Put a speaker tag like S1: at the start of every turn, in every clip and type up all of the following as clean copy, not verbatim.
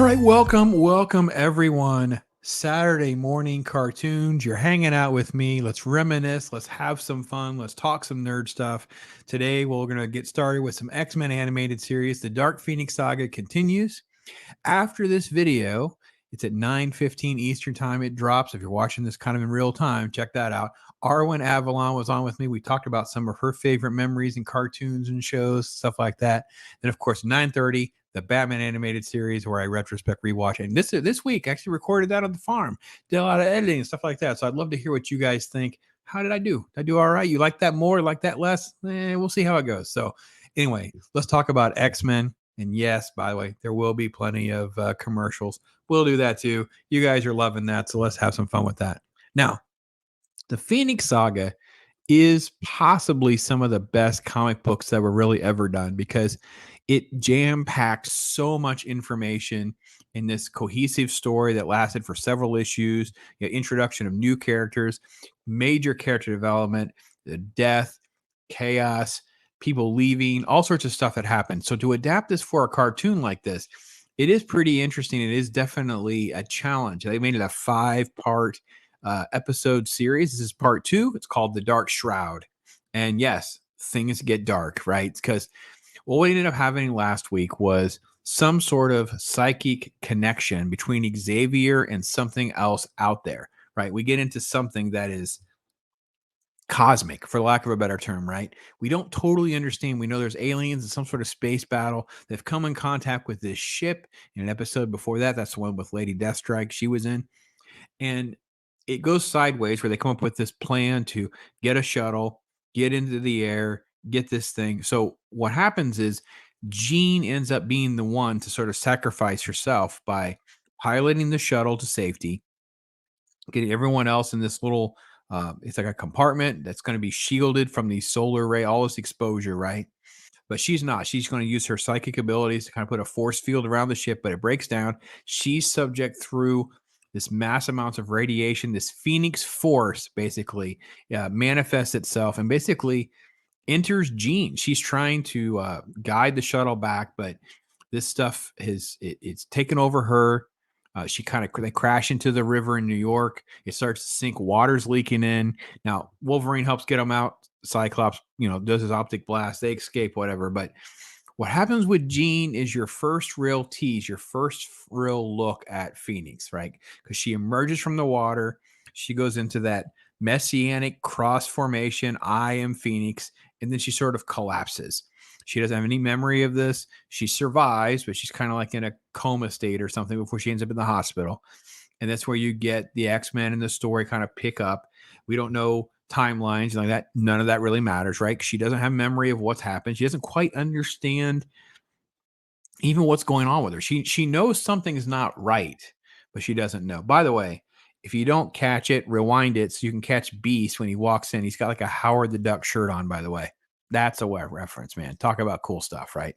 S1: right, welcome everyone. Saturday morning cartoons. You're hanging out with me. Let's reminisce. Let's have some fun. Let's talk some nerd stuff. Today, we're going to get started with some X-Men animated series. The Dark Phoenix Saga continues. After this video, it's at 9:15 Eastern time. It drops. If you're watching this kind of in real time, check that out. Arwen Avalon was on with me. We talked about some of her favorite memories and cartoons and shows, stuff like that. Then, of course, 9:30, the Batman animated series where I retrospect rewatch. And this week, I actually recorded that on the farm. Did a lot of editing and stuff like that. So I'd love to hear what you guys think. How did I do? Did I do all right? You like that more? Like that less? We'll see how it goes. So anyway, let's talk about X-Men. And yes, by the way, there will be plenty of commercials. We'll do that too. You guys are loving that. So let's have some fun with that. Now, the Phoenix Saga is possibly some of the best comic books that were really ever done because it jam packed so much information in this cohesive story that lasted for several issues. Introduction of new characters, major character development, the death, chaos, people leaving, all sorts of stuff that happened. So to adapt this for a cartoon like this, it is pretty interesting. It is definitely a challenge. They made it a 5-part episode series. This is part 2. It's called The Dark Shroud. And yes, things get dark, right? Because what we ended up having last week was some sort of psychic connection between Xavier and something else out there, right? We get into something that is cosmic, for lack of a better term, right? We don't totally understand. We know there's aliens and some sort of space battle. They've come in contact with this ship in an episode before that. That's the one with Lady Deathstrike she was in. And it goes sideways where they come up with this plan to get a shuttle, get into the air, get this thing. So what happens is Jean ends up being the one to sort of sacrifice herself by piloting the shuttle to safety, getting everyone else in this little it's like a compartment that's going to be shielded from the solar ray, all this exposure, right? But she's not. She's going to use her psychic abilities to kind of put a force field around the ship, but it breaks down. She's subject through this mass amounts of radiation. This Phoenix force basically manifests itself and basically enters Jean. She's trying to guide the shuttle back, but this stuff it's taken over her. They crash into the river in New York. It starts to sink. Water's leaking in. Now Wolverine helps get them out. Cyclops, does his optic blast. They escape, whatever. But what happens with Jean is your first real tease, your first real look at Phoenix, right? Because she emerges from the water. She goes into that messianic cross formation. I am Phoenix. And then she sort of collapses. She doesn't have any memory of this. She survives, but she's kind of like in a coma state or something before she ends up in the hospital. And that's where you get the X-Men in the story kind of pick up. We don't know timelines like that. None of that really matters, right? She doesn't have memory of what's happened. She doesn't quite understand even what's going on with her. She knows something's not right, but she doesn't know. By the way, if you don't catch it, rewind it so you can catch Beast when he walks in. He's got like a Howard the Duck shirt on, by the way. That's a reference, man. Talk about cool stuff, right?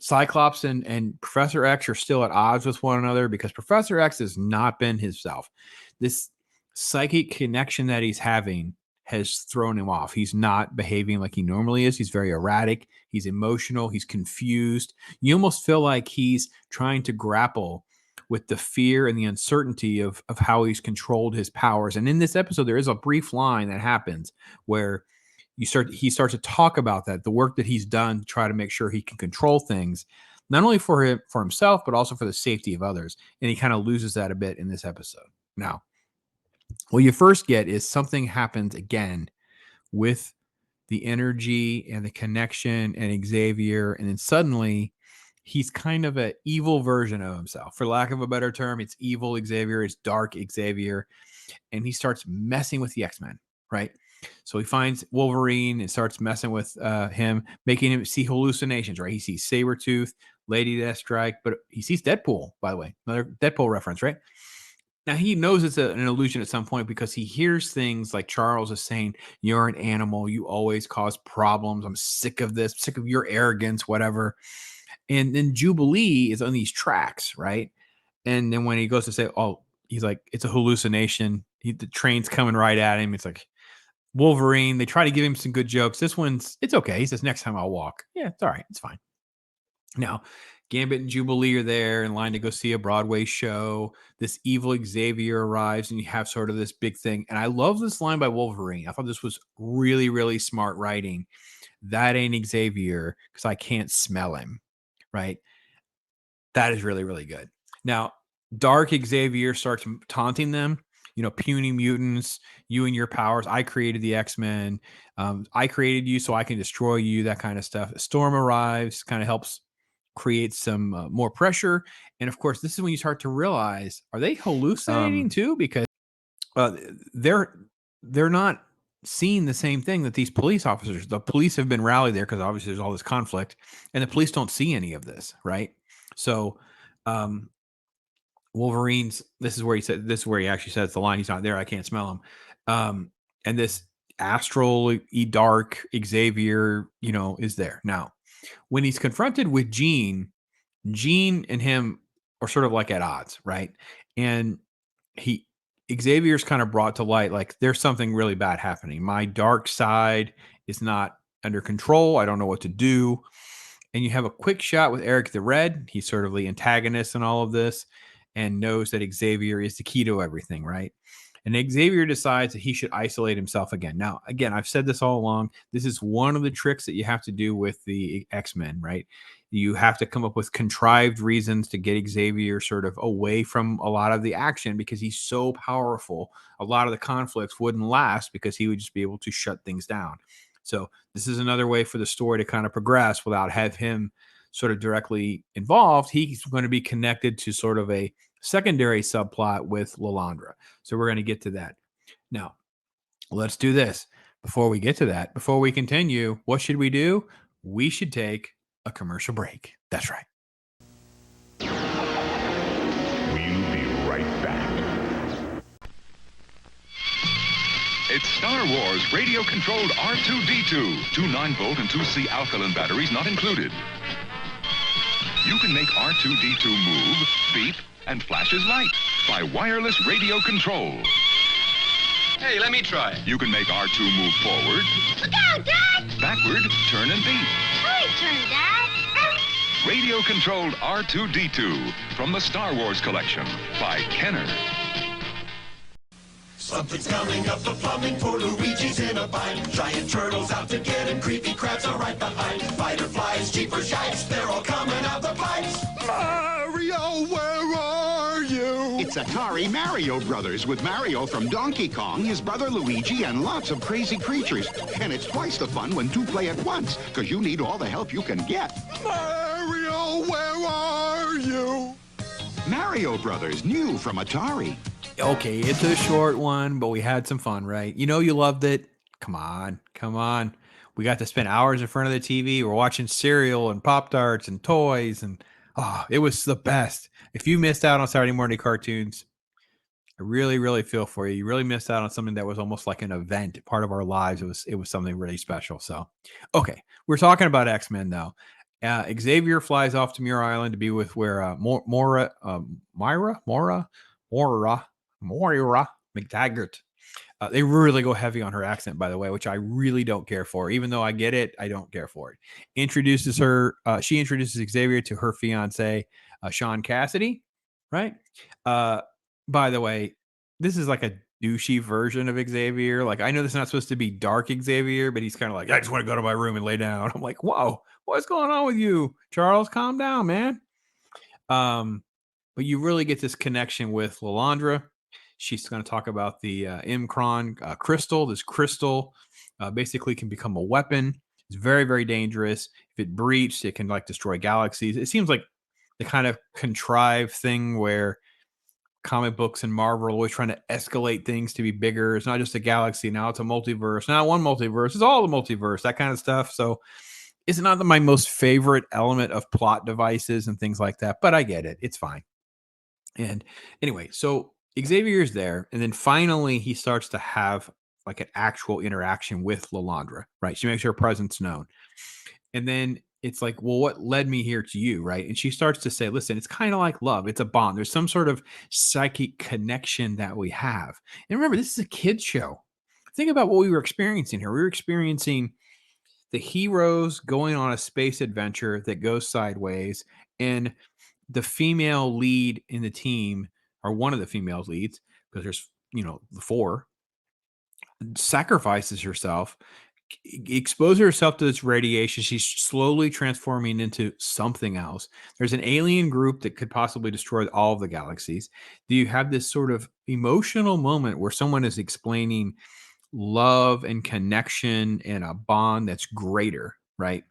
S1: Cyclops and Professor X are still at odds with one another because Professor X has not been himself. This psychic connection that he's having has thrown him off. He's not behaving like he normally is. He's very erratic. He's emotional. He's confused. You almost feel like he's trying to grapple with the fear and the uncertainty of how he's controlled his powers. And in this episode, there is a brief line that happens where he starts to talk about that, the work that he's done to try to make sure he can control things, not only for himself, but also for the safety of others. And he kind of loses that a bit in this episode. Now, what you first get is something happens again with the energy and the connection and Xavier. And then suddenly he's kind of an evil version of himself. For lack of a better term, it's evil Xavier, it's dark Xavier. And he starts messing with the X-Men, right? So he finds Wolverine and starts messing with him, making him see hallucinations, right? He sees Sabretooth, Lady Deathstrike, but he sees Deadpool, by the way. Another Deadpool reference, right? Now, he knows it's an illusion at some point because he hears things like Charles is saying, you're an animal. You always cause problems. I'm sick of this, sick of your arrogance, whatever. And then Jubilee is on these tracks, right? And then when he goes to say, oh, he's like, it's a hallucination. The train's coming right at him. It's like, Wolverine, they try to give him some good jokes. This one's, it's okay. He says, next time I'll walk. Yeah, it's all right. It's fine. Now, Gambit and Jubilee are there in line to go see a Broadway show. This evil Xavier arrives, and you have sort of this big thing. And I love this line by Wolverine. I thought this was really, really smart writing. That ain't Xavier because I can't smell him. Right. That is really, really good. Now, Dark Xavier starts taunting them, puny mutants, you and your powers. I created the X-Men. I created you so I can destroy you, that kind of stuff. Storm arrives, kind of helps create some more pressure. And of course, this is when you start to realize, are they hallucinating too? Because uh, they're they're not seeing the same thing that these police officers. The police have been rallied there because obviously there's all this conflict, and the police don't see any of this, right? So, um, Wolverine's. This is where he actually says the line. He's not there. I can't smell him. And this astral dark Xavier, is there now. When he's confronted with Jean and him are sort of like at odds, right? And he Xavier's kind of brought to light like there's something really bad happening. My dark side is not under control. I don't know what to do. And you have a quick shot with Eric the Red. He's sort of the antagonist in all of this and knows that Xavier is the key to everything, right? And Xavier decides that he should isolate himself again. Now, again, I've said this all along. This is one of the tricks that you have to do with the X-Men, right? You have to come up with contrived reasons to get Xavier sort of away from a lot of the action because he's so powerful. A lot of the conflicts wouldn't last because he would just be able to shut things down. So this is another way for the story to kind of progress without have him sort of directly involved. He's going to be connected to sort of a secondary subplot with Lilandra. So we're going to get to that. Now, let's do this. Before we get to that, before we continue, what should we do? We should take a commercial break. That's right.
S2: We'll be right back.
S3: It's Star Wars radio-controlled R2-D2. Two 9-volt and 2C alkaline batteries not included. You can make R2-D2 move, beep, and flash his light by wireless radio control.
S4: Hey, let me try.
S3: You can make R2 move forward,
S5: Look out, Dad!
S3: backward, turn and beep.
S5: Hurry, turn, Dad!
S3: Radio-controlled R2-D2 from the Star Wars collection by Kenner.
S6: Something's coming up the plumbing for Luigi's in a bind. Giant turtles out to get him, creepy crabs are right behind. Fighter flies, jeepers, yikes, they're all coming out the pipes.
S7: Mario, where are you?
S8: It's Atari Mario Brothers with Mario from Donkey Kong, his brother Luigi, and lots of crazy creatures. And it's twice the fun when two play at once, because you need all the help you can get.
S7: Mario, where are you?
S8: Mario Brothers, new from Atari.
S1: Okay, it's a short one, but we had some fun, right? You loved it. Come on. We got to spend hours in front of the TV. We're watching cereal and Pop-Tarts and toys, and it was the best. If you missed out on Saturday morning cartoons, I really, really feel for you. You really missed out on something that was almost like an event, part of our lives. It was something really special. So, okay, we're talking about X-Men though. Xavier flies off to Muir Island to be with where Moira McTaggart. They really go heavy on her accent, by the way, which I really don't care for. Even though I get it, I don't care for it. She introduces Xavier to her fiance, Sean Cassidy, right? By the way, this is like a douchey version of Xavier. Like, I know this is not supposed to be dark Xavier, but he's kind of like, I just want to go to my room and lay down. I'm like, whoa, what's going on with you, Charles? Calm down, man. But you really get this connection with Lilandra. She's going to talk about the Mcron crystal. This crystal basically can become a weapon. It's very, very dangerous. If it breached, it can like destroy galaxies. It seems like the kind of contrived thing where comic books and Marvel are always trying to escalate things to be bigger. It's not just a galaxy. Now it's a multiverse. Now one multiverse. It's all the multiverse, that kind of stuff. So it's not my most favorite element of plot devices and things like that, but I get it. It's fine. And anyway, so Xavier's there, and then finally he starts to have like an actual interaction with Lilandra, right? She makes her presence known. And then it's like, well, what led me here to you, right? And she starts to say, listen, it's kind of like love. It's a bond. There's some sort of psychic connection that we have. And remember, this is a kid's show. Think about what we were experiencing here. We were experiencing the heroes going on a space adventure that goes sideways, and the female lead in the team, or one of the female leads, because there's, the four, sacrifices herself, exposes herself to this radiation. She's slowly transforming into something else. There's an alien group that could possibly destroy all of the galaxies. Do you have this sort of emotional moment where someone is explaining love and connection and a bond that's greater, right?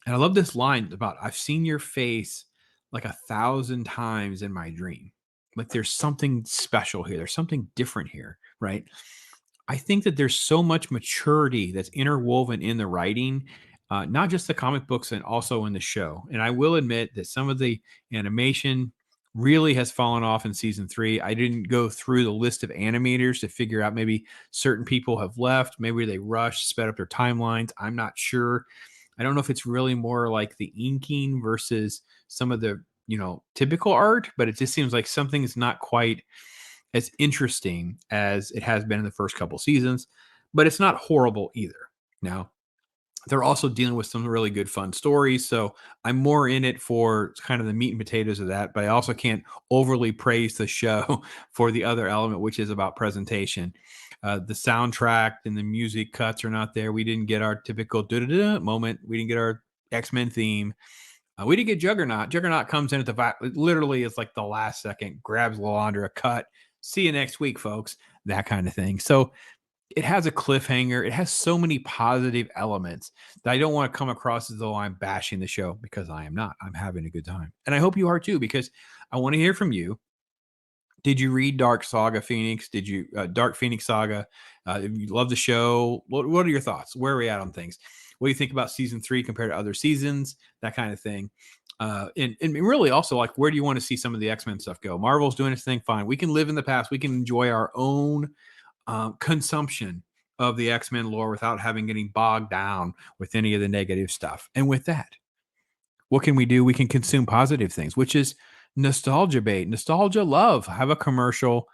S1: And I love this line about, I've seen your face like 1,000 times in my dream. Like there's something special here. There's something different here, right? I think that there's so much maturity that's interwoven in the writing, not just the comic books and also in the show. And I will admit that some of the animation really has fallen off in season 3. I didn't go through the list of animators to figure out, maybe certain people have left, maybe they rushed, sped up their timelines. I'm not sure. I don't know if it's really more like the inking versus some of the, typical art, but it just seems like something's not quite as interesting as it has been in the first couple seasons, but it's not horrible either. Now, they're also dealing with some really good fun stories, so I'm more in it for kind of the meat and potatoes of that, but I also can't overly praise the show for the other element, which is about presentation. The soundtrack and the music cuts are not there. We didn't get our typical da-da-da moment. We didn't get our X-Men theme. We didn't get Juggernaut. Juggernaut comes in at the literally, it's like the last second, grabs Lalandra, cut. See you next week, folks. That kind of thing. So it has a cliffhanger. It has so many positive elements that I don't want to come across as though I'm bashing the show, because I am not. I'm having a good time. And I hope you are too, because I want to hear from you. Did you read Dark Saga Phoenix? Did you Dark Phoenix Saga? If you love the show, what are your thoughts? Where are we at on things? What do you think about season 3 compared to other seasons? That kind of thing. And really also, like, where do you want to see some of the X-Men stuff go? Marvel's doing its thing, fine. We can live in the past. We can enjoy our own consumption of the X-Men lore without getting bogged down with any of the negative stuff. And with that, what can we do? We can consume positive things, which is nostalgia bait, nostalgia love. Have a commercial.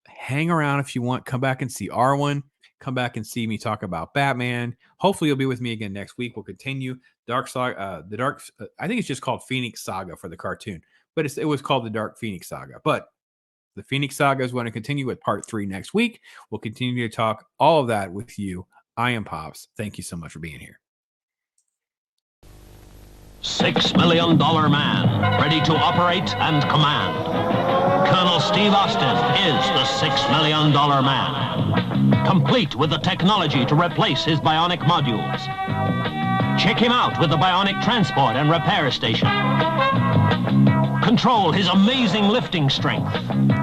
S1: Hang around if you want. Come back and see Arwen. Come back and see me talk about Batman. Hopefully you'll be with me again next week. We'll continue Dark Saga. I think it's just called Phoenix Saga for the cartoon, but it was called the Dark Phoenix Saga. But the Phoenix Saga is going to continue with part 3 next week. We'll continue to talk all of that with you. I am Pops. Thank you so much for being here.
S9: $6 million man, ready to operate and command. Colonel Steve Austin is the $6 million man, complete with the technology to replace his bionic modules. Check him out with the bionic transport and repair station. Control his amazing lifting strength.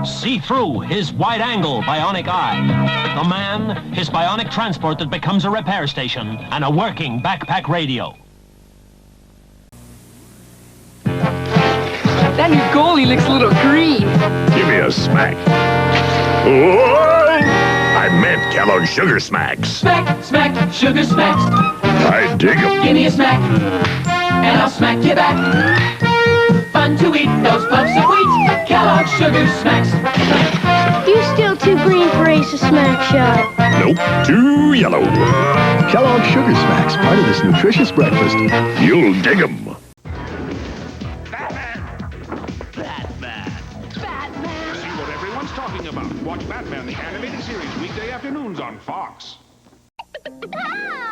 S9: See through his wide-angle bionic eye. The man, his bionic transport that becomes a repair station, and a working backpack radio.
S10: That new goalie looks a little green.
S2: Give me a smack. Whoa! I meant Kellogg's Sugar Smacks.
S10: Smack, smack, sugar smacks.
S2: I dig 'em.
S10: Give me a smack, and I'll smack you back. Fun to eat those puffs of wheat. Kellogg's Sugar Smacks.
S5: You still too green for Ace of Smack Shot.
S2: Nope, too yellow.
S11: Kellogg's Sugar Smacks, part of this nutritious breakfast.
S2: You'll dig 'em.
S12: See what everyone's talking about. Watch Batman, the animated series, weekday afternoons on Fox.
S5: Ah!